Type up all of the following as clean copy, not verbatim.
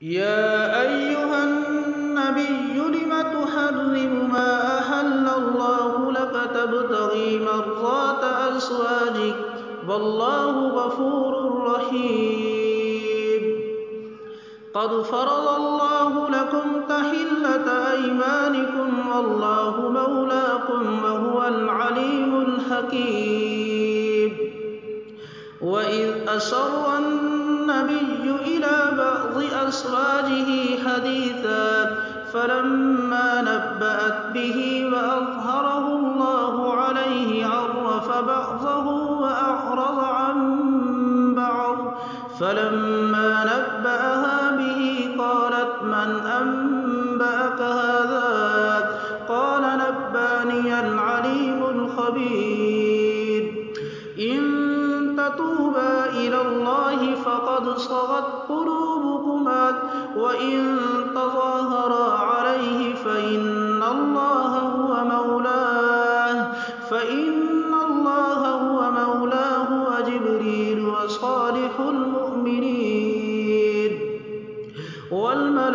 يا أيها النبي لم تحرم ما أحل الله لك تبتغي مرضات أزواجك والله غفور رحيم. قد فرض الله لكم تحلة أيمانكم والله مولاكم وهو العليم الحكيم. وإذ أسر النبي إلى بعض أزواجه حديثا فلما نبأت به وأظهره الله عليه عرف بعضه وأعرض عن بعض فلما نبأها به قالت من أنبأك هذا قال نبأني العليم الخبير. إن تتوبا إلى الله فقد صغت قلوبكما وإن تظاهرا عليه فإن الله هو مولاه وجبريل وصالح المؤمنين والملائكة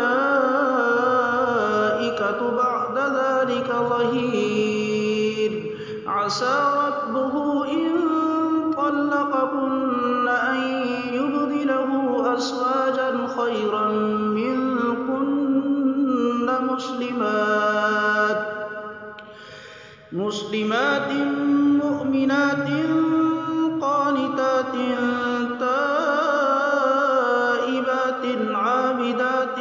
بعد ذلك ظهير. عسى ربه إن طلقكن أن يبدله أزواجا خيرا منكن مسلمات مؤمنات قانتات تائبات عابدات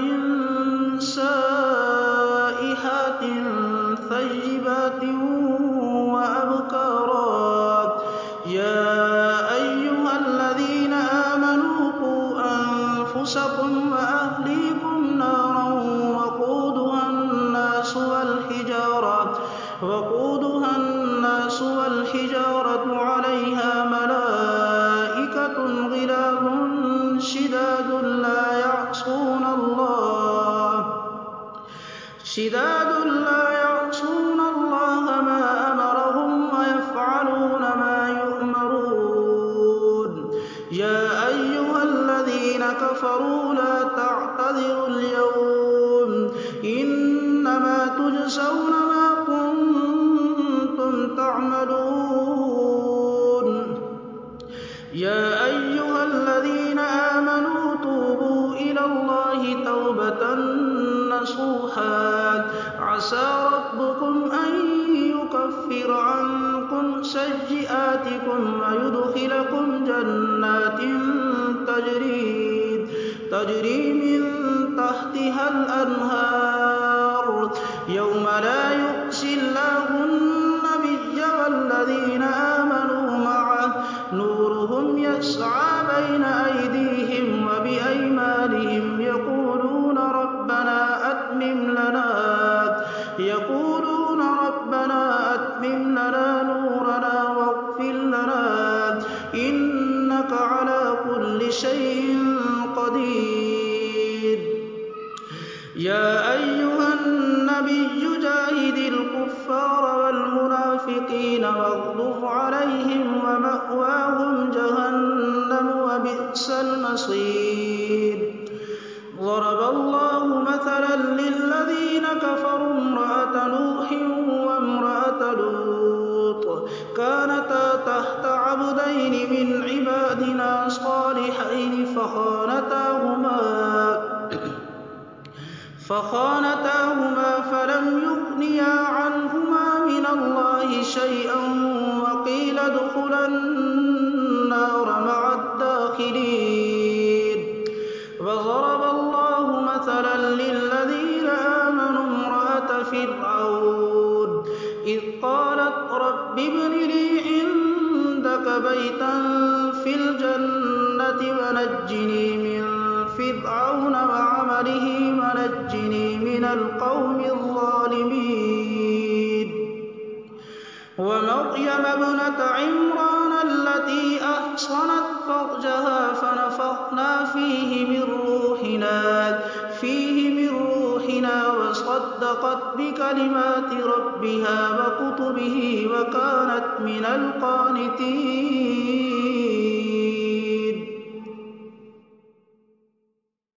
سائحات ثيبات وأبكارا. يا أيها الذين آمنوا قوا أنفسكم وأهليكم نارا وقودها الناس والحجارة عليها ملائكة غلاظ شداد لا يعصون الله ما أمرهم ويفعلون ما يؤمرون. يا أيها الذين كفروا لا تعتذروا اليوم إنما تجزون ما كنتم تعملون. يا أيها الذين آمنوا توبوا إلى الله توبة نصوحا عسى ربكم أن يكفر عنكم سيئاتكم ويدخلكم جنات تجري من تحتها الأنهار يوم لا يخزي الله النبي والذين آمنوا معه نورهم يسعى بين أيديهم وبأيمانهم يقولون ربنا أتمم لنا نورنا واغفر لنا إنك على كل شيء قدير. يا أيها النبي جاهد الكفار والمنافقين واغلظ عليهم ومأواهم جهنم وبئس المصير. ضرب الله مثلا للذين كفروا امرأة نوح وامرأة لوط كانتا تحت عبدين من عبادنا صالحين فخانتاهما فلم يغنيا عنهما من الله شيئا وقيل ادخلا النار مع الداخلين. وضرب الله مثلا للذين آمنوا امرأة فرعون إذ قالت رب ابن لي عندك بيتا في الجنة ونجني من فرعون وعمله ونجني من القوم الظالمين. ومريم ابنة عمران التي أحصنت فرجها فنفخنا فيه من روحنا وصدقت بكلمات ربها وكتبه وكانت من القانتين.